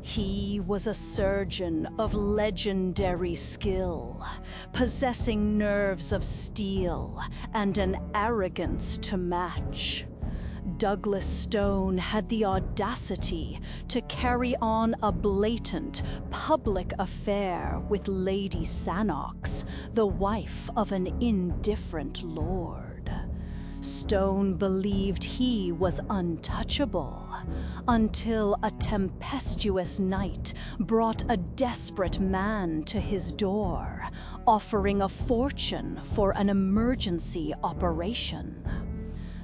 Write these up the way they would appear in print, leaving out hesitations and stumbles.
He was a surgeon of legendary skill, possessing nerves of steel and an arrogance to match. Douglas Stone had the audacity to carry on a blatant, public affair with Lady Sannox, the wife of an indifferent lord. Stone believed he was untouchable, until a tempestuous night brought a desperate man to his door, offering a fortune for an emergency operation.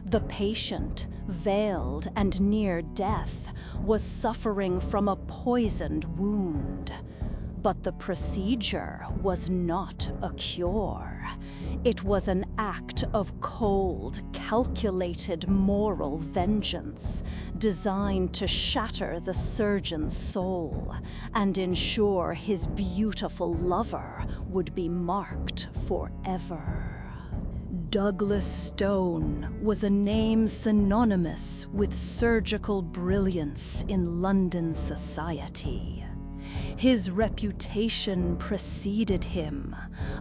The patient, veiled and near death, was suffering from a poisoned wound. But the procedure was not a cure. It was an act of cold, calculated moral vengeance, designed to shatter the surgeon's soul and ensure his beautiful lover would be marked forever. Douglas Stone was a name synonymous with surgical brilliance in London society. His reputation preceded him,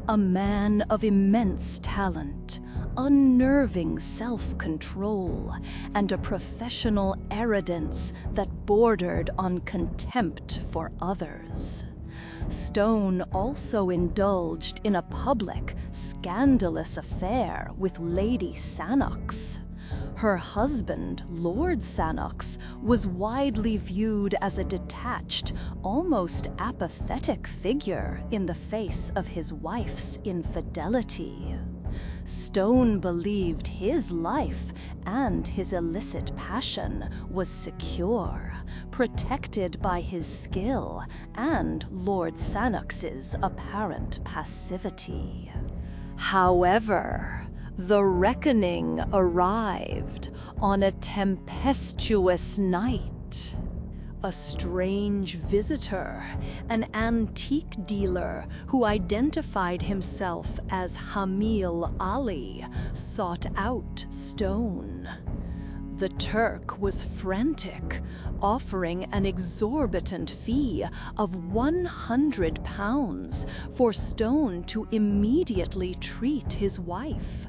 a man of immense talent, unnerving self-control, and a professional arrogance that bordered on contempt for others. Stone also indulged in a public, scandalous affair with Lady Sannox. Her husband, Lord Sannox, was widely viewed as a detached, almost apathetic figure in the face of his wife's infidelity. Stone believed his life and his illicit passion was secure, protected by his skill and Lord Sannox's apparent passivity. However, the reckoning arrived on a tempestuous night. A strange visitor, an antique dealer who identified himself as Hamil Ali, sought out Stone. The Turk was frantic, offering an exorbitant fee of £100 for Stone to immediately treat his wife.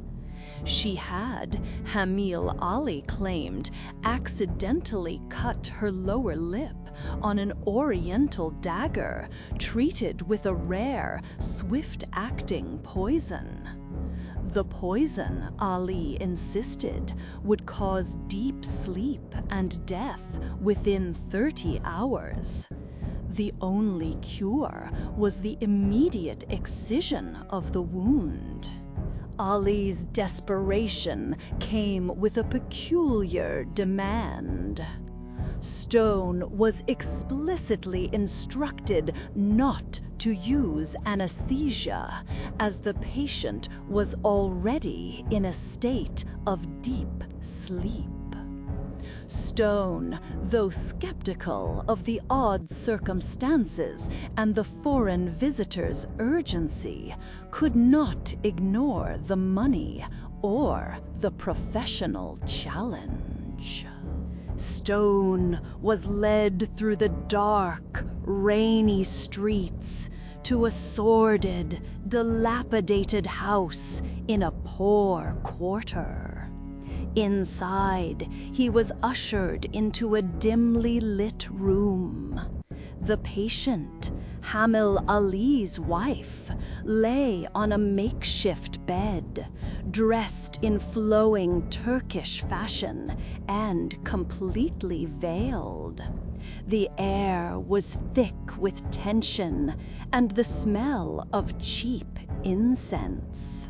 She had, Hamil Ali claimed, accidentally cut her lower lip on an oriental dagger treated with a rare, swift-acting poison. The poison, Ali insisted, would cause deep sleep and death within 30 hours. The only cure was the immediate excision of the wound. Ali's desperation came with a peculiar demand. Stone was explicitly instructed not to use anesthesia, as the patient was already in a state of deep sleep. Stone, though skeptical of the odd circumstances and the foreign visitor's urgency, could not ignore the money or the professional challenge. Stone was led through the dark, rainy streets to a sordid, dilapidated house in a poor quarter. Inside, he was ushered into a dimly lit room. The patient, Hamil Ali's wife, lay on a makeshift bed, dressed in flowing Turkish fashion and completely veiled. The air was thick with tension and the smell of cheap incense.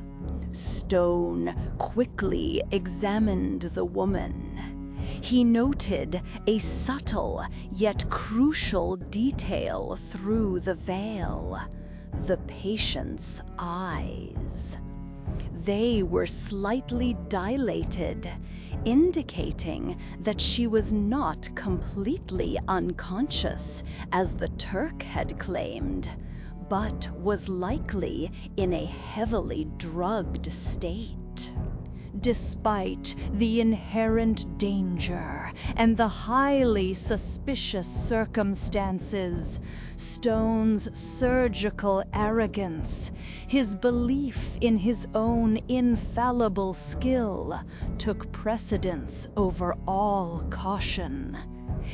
Stone quickly examined the woman. He noted a subtle yet crucial detail through the veil: the patient's eyes. They were slightly dilated, indicating that she was not completely unconscious, as the Turk had claimed, but was likely in a heavily drugged state. Despite the inherent danger and the highly suspicious circumstances, Stone's surgical arrogance, his belief in his own infallible skill, took precedence over all caution.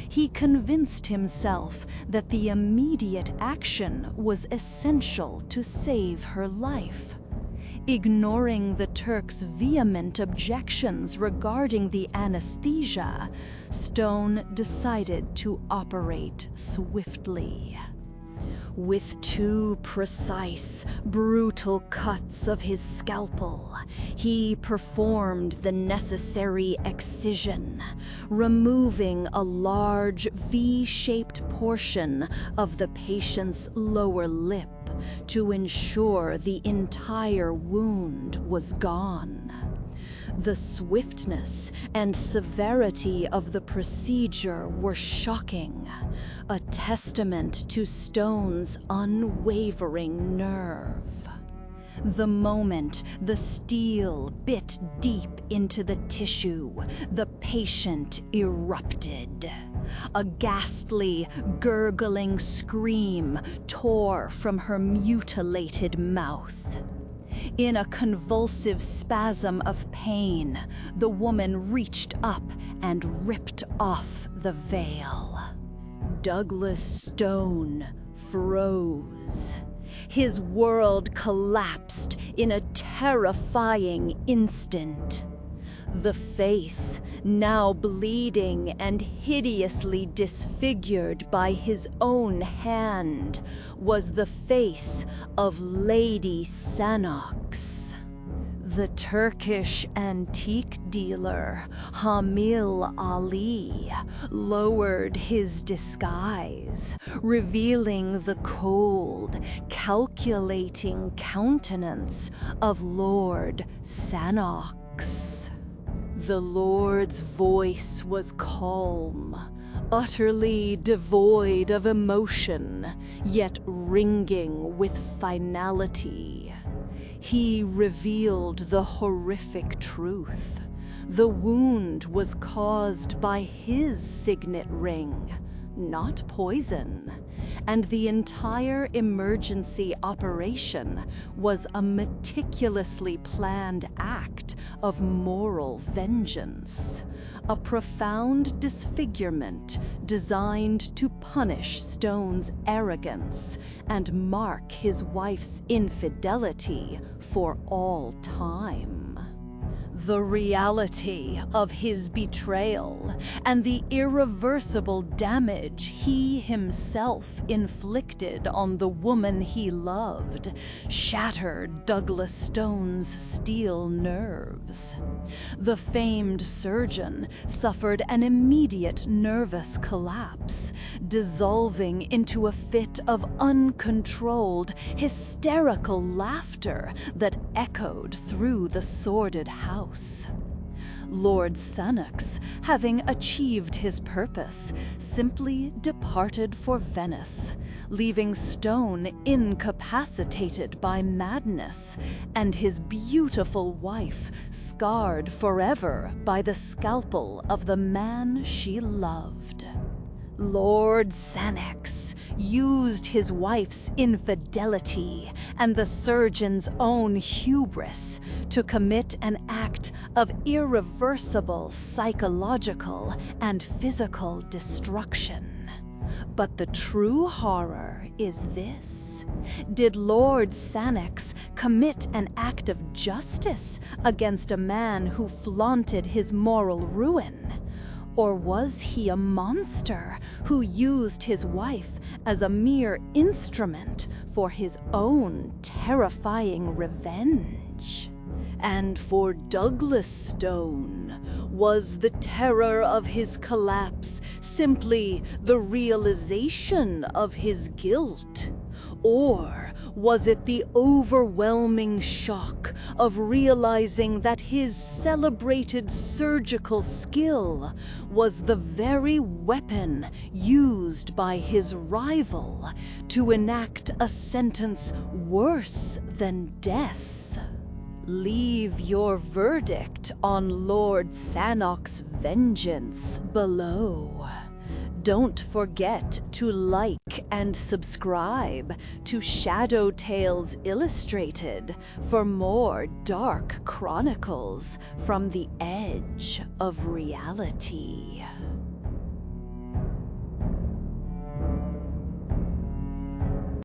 He convinced himself that the immediate action was essential to save her life. Ignoring the Turk's vehement objections regarding the anesthesia, Stone decided to operate swiftly. With 2 precise, brutal cuts of his scalpel, he performed the necessary excision, removing a large V-shaped portion of the patient's lower lip to ensure the entire wound was gone. The swiftness and severity of the procedure were shocking, a testament to Stone's unwavering nerve. The moment the steel bit deep into the tissue, the patient erupted. A ghastly, gurgling scream tore from her mutilated mouth. In a convulsive spasm of pain, the woman reached up and ripped off the veil. Douglas Stone froze. His world collapsed in a terrifying instant. The face, now bleeding and hideously disfigured by his own hand, was the face of Lady Sannox. The Turkish antique dealer, Hamil Ali, lowered his disguise, revealing the cold, calculating countenance of Lord Sannox. The Lord's voice was calm, utterly devoid of emotion, yet ringing with finality. He revealed the horrific truth. The wound was caused by his signet ring, not poison, and the entire emergency operation was a meticulously planned act of moral vengeance, a profound disfigurement designed to punish Stone's arrogance and mark his wife's infidelity for all time. The reality of his betrayal and the irreversible damage he himself inflicted on the woman he loved shattered Douglas Stone's steel nerves. The famed surgeon suffered an immediate nervous collapse, dissolving into a fit of uncontrolled, hysterical laughter that echoed through the sordid house. Lord Sannox, having achieved his purpose, simply departed for Venice, leaving Stone incapacitated by madness, and his beautiful wife scarred forever by the scalpel of the man she loved. Lord Sannox used his wife's infidelity and the surgeon's own hubris to commit an act of irreversible psychological and physical destruction. But the true horror is this: did Lord Sannox commit an act of justice against a man who flaunted his moral ruin? Or was he a monster who used his wife as a mere instrument for his own terrifying revenge? And for Douglas Stone, was the terror of his collapse simply the realization of his guilt? Or was it the overwhelming shock of realizing that his celebrated surgical skill was the very weapon used by his rival to enact a sentence worse than death? Leave your verdict on Lord Sannox's vengeance below. Don't forget to like and subscribe to Shadow Tales Illustrated for more dark chronicles from the edge of reality.